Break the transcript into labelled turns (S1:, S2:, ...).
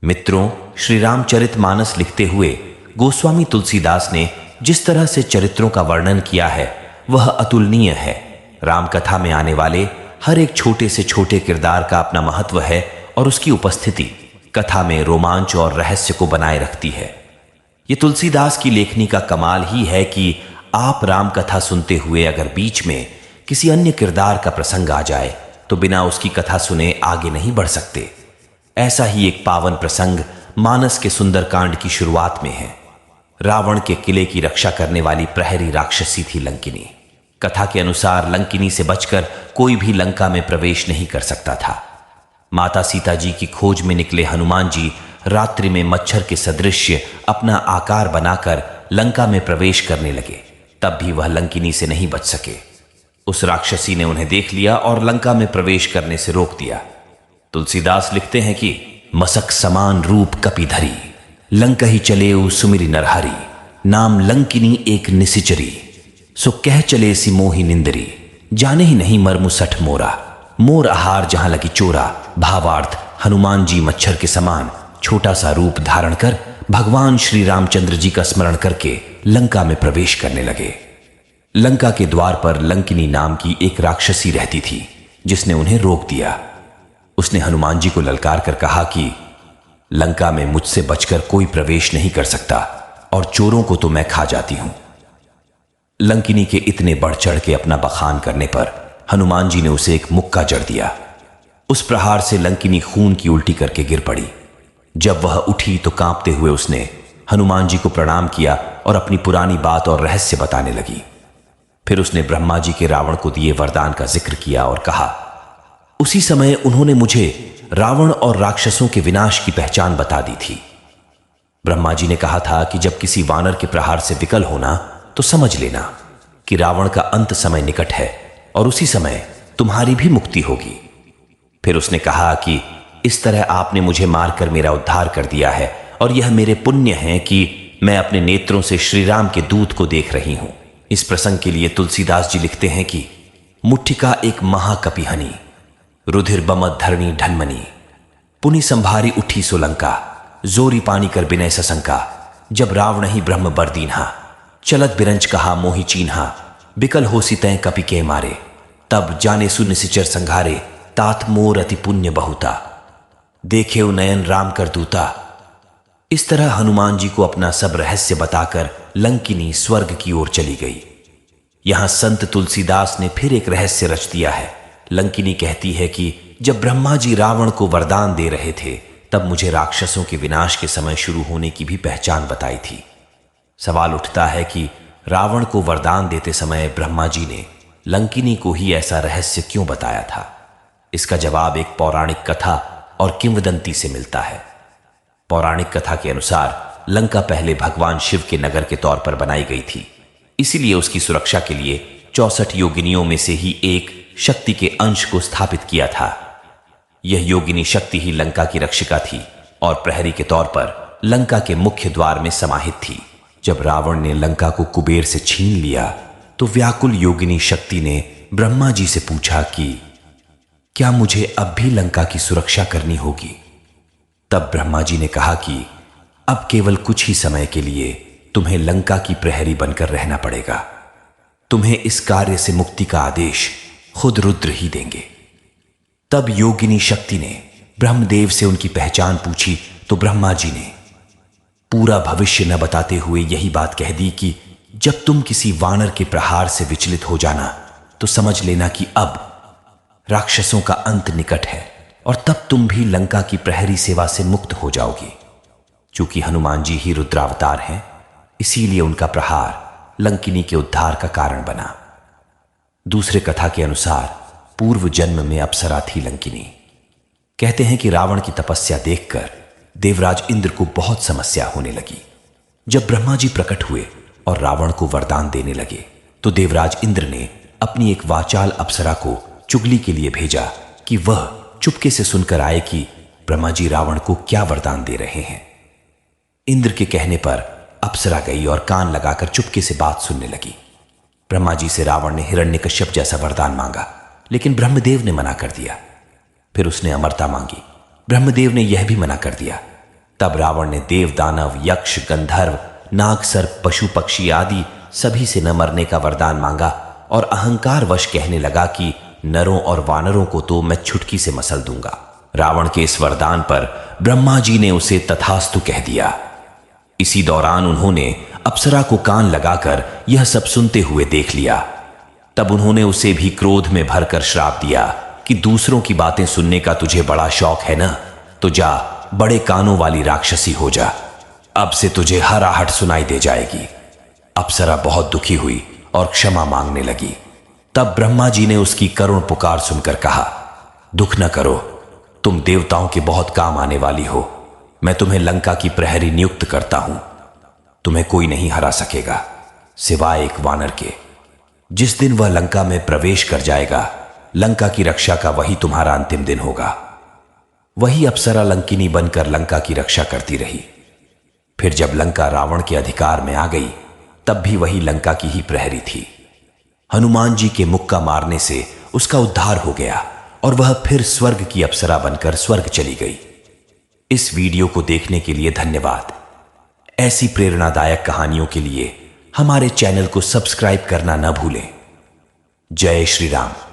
S1: मित्रों, श्री रामचरितमानस लिखते हुए गोस्वामी तुलसीदास ने जिस तरह से चरित्रों का वर्णन किया है वह अतुलनीय है। रामकथा में आने वाले हर एक छोटे से छोटे किरदार का अपना महत्व है और उसकी उपस्थिति कथा में रोमांच और रहस्य को बनाए रखती है। ये तुलसीदास की लेखनी का कमाल ही है कि आप रामकथा सुनते हुए अगर बीच में किसी अन्य किरदार का प्रसंग आ जाए तो बिना उसकी कथा सुने आगे नहीं बढ़ सकते। ऐसा ही एक पावन प्रसंग मानस के सुंदरकांड की शुरुआत में है। रावण के किले की रक्षा करने वाली प्रहरी राक्षसी थी लंकिनी। कथा के अनुसार लंकिनी से बचकर कोई भी लंका में प्रवेश नहीं कर सकता था। माता सीता जी की खोज में निकले हनुमान जी रात्रि में मच्छर के सदृश्य अपना आकार बनाकर लंका में प्रवेश करने लगे, तब भी वह लंकिनी से नहीं बच सके। उस राक्षसी ने उन्हें देख लिया और लंका में प्रवेश करने से रोक दिया। तुलसीदास लिखते हैं कि मसक समान रूप कपिधरी, लंका ही चले सुमिरी नरहरी, नाम लंकिनी एक निसिचरी, सो कह चले सी मोही निंदरी, जाने ही नहीं मर्मु सठ मोरा, मोर आहार जहां लगी चोरा। भावार्थ, हनुमान जी मच्छर के समान छोटा सा रूप धारण कर भगवान श्री रामचंद्र जी का स्मरण करके लंका में प्रवेश करने लगे। लंका के द्वार पर लंकिनी नाम की एक राक्षसी रहती थी जिसने उन्हें रोक दिया। उसने हनुमान जी को ललकार कर कहा कि लंका में मुझसे बचकर कोई प्रवेश नहीं कर सकता और चोरों को तो मैं खा जाती हूं। लंकिनी के इतने बढ़ चढ़ के अपना बखान करने पर हनुमान जी ने उसे एक मुक्का जड़ दिया। उस प्रहार से लंकिनी खून की उल्टी करके गिर पड़ी। जब वह उठी तो कांपते हुए उसने हनुमान जी को प्रणाम किया और अपनी पुरानी बात और रहस्य बताने लगी। फिर उसने ब्रह्मा जी के रावण को दिए वरदान का जिक्र किया और कहा, उसी समय उन्होंने मुझे रावण और राक्षसों के विनाश की पहचान बता दी थी। ब्रह्मा जी ने कहा था कि जब किसी वानर के प्रहार से विकल होना तो समझ लेना कि रावण का अंत समय निकट है और उसी समय तुम्हारी भी मुक्ति होगी। फिर उसने कहा कि इस तरह आपने मुझे मारकर मेरा उद्धार कर दिया है और यह मेरे पुण्य है कि मैं अपने नेत्रों से श्री राम के दूत को देख रही हूं। इस प्रसंग के लिए तुलसीदास जी लिखते हैं कि मुट्ठिका एक महाकपिहनी, रुधिर बमत धरणी ढनमनी, पुनि संभारी उठी सोलंका, जोरी पानी कर बिनय सशंका, जब रावण ही ब्रह्म बर दीन्हा, चलत बिरंच कहा मोहि चीन्हा, बिकल होसी तय कपि के मारे, तब जाने सु निसिचर संघारे, तात मोर अति पुण्य बहुता, देखेउ नयन राम कर दूता। इस तरह हनुमान जी को अपना सब रहस्य बताकर लंकिनी स्वर्ग की ओर चली गई। यहां संत तुलसीदास ने फिर एक रहस्य रच दिया है। लंकिनी कहती है कि जब ब्रह्मा जी रावण को वरदान दे रहे थे तब मुझे राक्षसों के विनाश के समय शुरू होने की भी पहचान बताई थी। सवाल उठता है कि रावण को वरदान देते समय ब्रह्मा जी ने लंकिनी को ही ऐसा रहस्य क्यों बताया था? इसका जवाब एक पौराणिक कथा और किंवदंती से मिलता है। पौराणिक कथा के अनुसार लंका पहले भगवान शिव के नगर के तौर पर बनाई गई थी, इसीलिए उसकी सुरक्षा के लिए 64 योगिनियों में से ही एक शक्ति के अंश को स्थापित किया था। यह योगिनी शक्ति ही लंका की रक्षिका थी और प्रहरी के तौर पर लंका के मुख्य द्वार में समाहित थी। जब रावण ने लंका को कुबेर से छीन लिया तो व्याकुल योगिनी शक्ति ने ब्रह्मा जी से पूछा कि क्या मुझे अब भी लंका की सुरक्षा करनी होगी? तब ब्रह्मा जी ने कहा कि अब केवल कुछ ही समय के लिए तुम्हें लंका की प्रहरी बनकर रहना पड़ेगा। तुम्हें इस कार्य से मुक्ति का आदेश खुद रुद्र ही देंगे। तब योगिनी शक्ति ने ब्रह्मदेव से उनकी पहचान पूछी तो ब्रह्मा जी ने पूरा भविष्य न बताते हुए यही बात कह दी कि जब तुम किसी वानर के प्रहार से विचलित हो जाना तो समझ लेना कि अब राक्षसों का अंत निकट है और तब तुम भी लंका की प्रहरी सेवा से मुक्त हो जाओगी। चूंकि हनुमान जी ही रुद्रावतार हैं, इसीलिए उनका प्रहार लंकिनी के उद्धार का कारण बना। दूसरे कथा के अनुसार पूर्व जन्म में अप्सरा थी लंकिनी। कहते हैं कि रावण की तपस्या देखकर देवराज इंद्र को बहुत समस्या होने लगी। जब ब्रह्मा जी प्रकट हुए और रावण को वरदान देने लगे तो देवराज इंद्र ने अपनी एक वाचाल अप्सरा को चुगली के लिए भेजा कि वह चुपके से सुनकर आए कि ब्रह्मा जी रावण को क्या वरदान दे रहे हैं। इंद्र के कहने पर अप्सरा गई और कान लगाकर चुपके से बात सुनने लगी। ब्रह्मा जी से रावण ने हिरण्यकश्यप जैसा वरदान मांगा, लेकिन ब्रह्मदेव ने मना कर दिया। फिर उसने अमरता मांगी, ब्रह्मदेव ने यह भी मना कर दिया। तब रावण ने देव, दानव, यक्ष, गंधर्व, नाग, सर्प, पशु, पक्षी आदि सभी से न मरने का वरदान मांगा और अहंकार वश कहने लगा कि नरों और वानरों को तो मैं छुटकी से मसल दूंगा। रावण के इस वरदान पर ब्रह्मा जी ने उसे तथास्तु कह दिया। इसी दौरान उन्होंने अप्सरा को कान लगाकर यह सब सुनते हुए देख लिया। तब उन्होंने उसे भी क्रोध में भरकर श्राप दिया कि दूसरों की बातें सुनने का तुझे बड़ा शौक है ना, तो जा बड़े कानों वाली राक्षसी हो जा, अब से तुझे हर आहट सुनाई दे जाएगी। अप्सरा बहुत दुखी हुई और क्षमा मांगने लगी। तब ब्रह्मा जी ने उसकी करुण पुकार सुनकर कहा, दुख न करो, तुम देवताओं के बहुत काम आने वाली हो। मैं तुम्हें लंका की प्रहरी नियुक्त करता हूं। तुम्हें कोई नहीं हरा सकेगा सिवाय एक वानर के। जिस दिन वह लंका में प्रवेश कर जाएगा, लंका की रक्षा का वही तुम्हारा अंतिम दिन होगा। वही अप्सरा लंकिनी बनकर लंका की रक्षा करती रही। फिर जब लंका रावण के अधिकार में आ गई, तब भी वही लंका की ही प्रहरी थी। हनुमान जी के मुक्का मारने से उसका उद्धार हो गया और वह फिर स्वर्ग की अप्सरा बनकर स्वर्ग चली गई। इस वीडियो को देखने के लिए धन्यवाद। ऐसी प्रेरणादायक कहानियों के लिए हमारे चैनल को सब्सक्राइब करना न भूलें। जय श्री राम।